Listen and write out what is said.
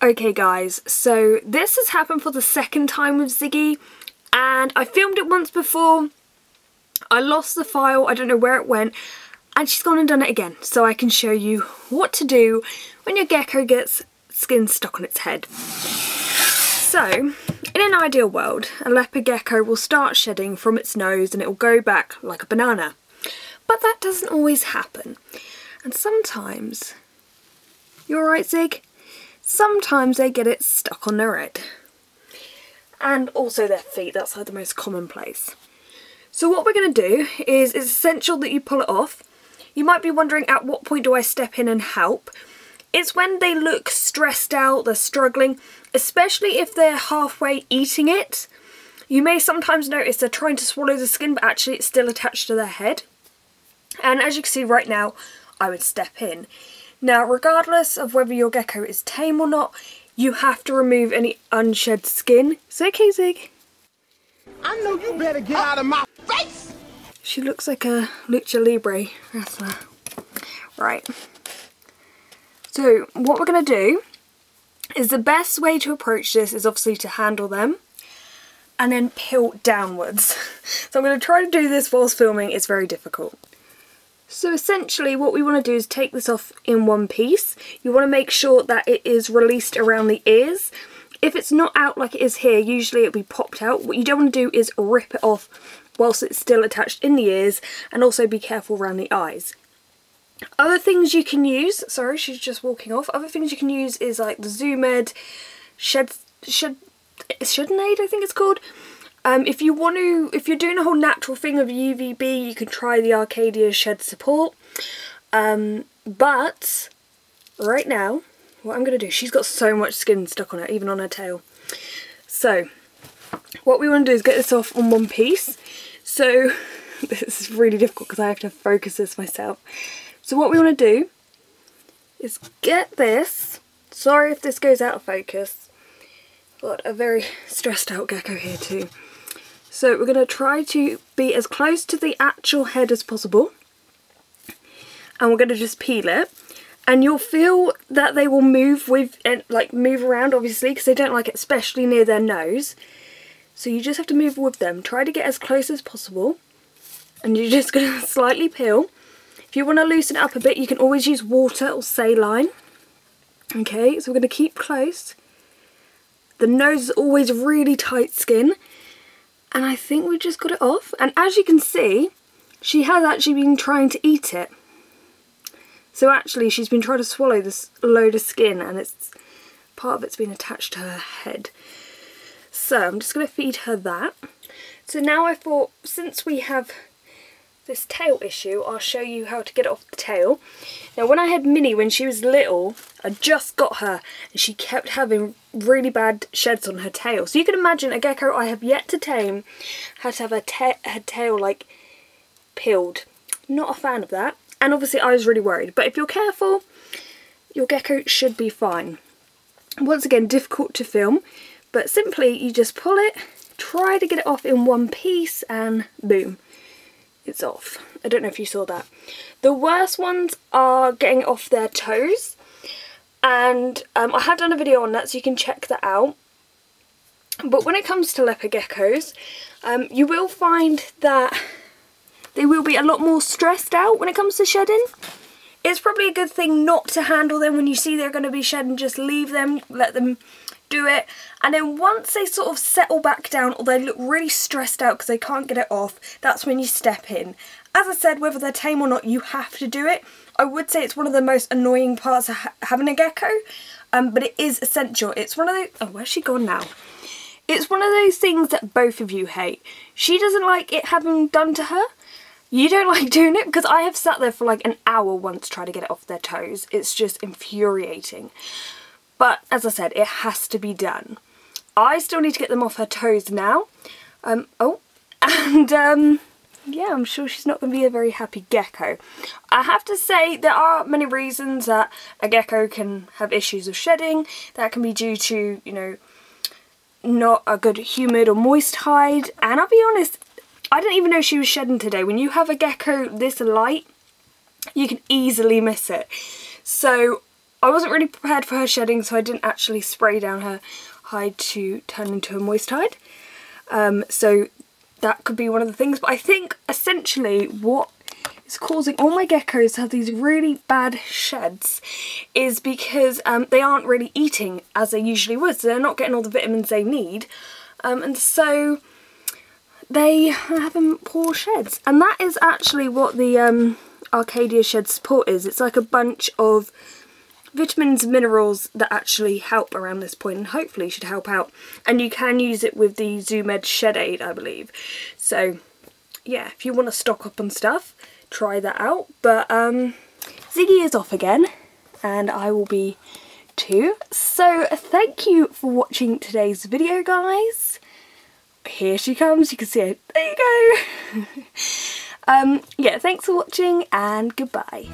Okay guys, so this has happened for the second time with Ziggy, and I filmed it once before. I lost the file, I don't know where it went, and she's gone and done it again, so I can show you what to do when your gecko gets skin stuck on its head. So, in an ideal world, a leopard gecko will start shedding from its nose and it will go back like a banana. But that doesn't always happen. And sometimes, you alright Zig? Sometimes they get it stuck on their head. And also their feet, that's like the most common place. So what we're going to do is, it's essential that you pull it off. You might be wondering, at what point do I step in and help? It's when they look stressed out, they're struggling, especially if they're halfway eating it. You may sometimes notice they're trying to swallow the skin, but actually it's still attached to their head. And as you can see right now, I would step in. Now, regardless of whether your gecko is tame or not, you have to remove any unshed skin. It's okay, Zig. I know you better get out of my face! She looks like a lucha libre wrestler. Right. So, what we're going to do is, the best way to approach this is obviously to handle them and then peel downwards. So I'm going to try to do this whilst filming. It's very difficult. So essentially what we want to do is take this off in one piece. You want to make sure that it is released around the ears. If it's not out like it is here, usually it'll be popped out. What you don't want to do is rip it off whilst it's still attached in the ears, and also be careful around the eyes. Other things you can use, sorry she's just walking off, other things you can use is like the Zoomed, Shednaid I think it's called. If you're doing a whole natural thing of UVB, you can try the Arcadia Shed Support. But right now, what I'm going to do, she's got so much skin stuck on her, even on her tail. So what we want to do is get this off on one piece. So this is really difficult because I have to focus this myself. So what we want to do is get this. Sorry if this goes out of focus. Got a very stressed out gecko here too. So we're going to try to be as close to the actual head as possible, and we're going to just peel it, and you'll feel that they will move with, like move around obviously, because they don't like it, especially near their nose. So you just have to move with them. Try to get as close as possible, and you're just going to slightly peel. If you want to loosen it up a bit, you can always use water or saline. Okay, so we're going to keep close. The nose is always really tight skin. And I think we just got it off. And as you can see, she has actually been trying to eat it. So actually she's been trying to swallow this load of skin, and it's part of it's been attached to her head. So I'm just going to feed her that. So now I thought, since we have this tail issue, I'll show you how to get it off the tail. Now when I had Minnie when she was little, I just got her and she kept having really bad sheds on her tail. So you can imagine a gecko I have yet to tame had to have her tail like peeled. Not a fan of that, and obviously I was really worried, but if you're careful your gecko should be fine. Once again, difficult to film, but simply you just pull it, try to get it off in one piece, and boom, it's off. I don't know if you saw that. The worst ones are getting it off their toes, and I have done a video on that, so you can check that out. But when it comes to leopard geckos, you will find that they will be a lot more stressed out when it comes to shedding. It's probably a good thing not to handle them when you see they're going to be shedding. Just leave them, let them do it, and then once they sort of settle back down, or they look really stressed out because they can't get it off, that's when you step in. As I said, whether they're tame or not, you have to do it. I would say it's one of the most annoying parts of having a gecko, but it is essential. It's one of those... Oh, where's she gone now? It's one of those things that both of you hate. She doesn't like it having done to her. You don't like doing it, because I have sat there for like an hour once trying to get it off their toes. It's just infuriating. But as I said, it has to be done. I still need to get them off her toes now. Yeah, I'm sure she's not going to be a very happy gecko. I have to say, there are many reasons that a gecko can have issues of shedding. That can be due to, you know, not a good humid or moist hide. And I'll be honest, I didn't even know she was shedding today. When you have a gecko this light, you can easily miss it. So I wasn't really prepared for her shedding, so I didn't actually spray down her hide to turn into a moist hide. So that could be one of the things, but I think essentially what is causing all my geckos to have these really bad sheds is because they aren't really eating as they usually would, so they're not getting all the vitamins they need, and so they are having poor sheds. And that is actually what the Arcadia Shed Support is. It's like a bunch of vitamins and minerals that actually help around this point and hopefully should help out. And you can use it with the Zoomed Shed Aid, I believe. So yeah, if you want to stock up on stuff, try that out. But Ziggy is off again and I will be too. So thank you for watching today's video, guys. Here she comes, you can see her. There you go. Yeah, thanks for watching and goodbye.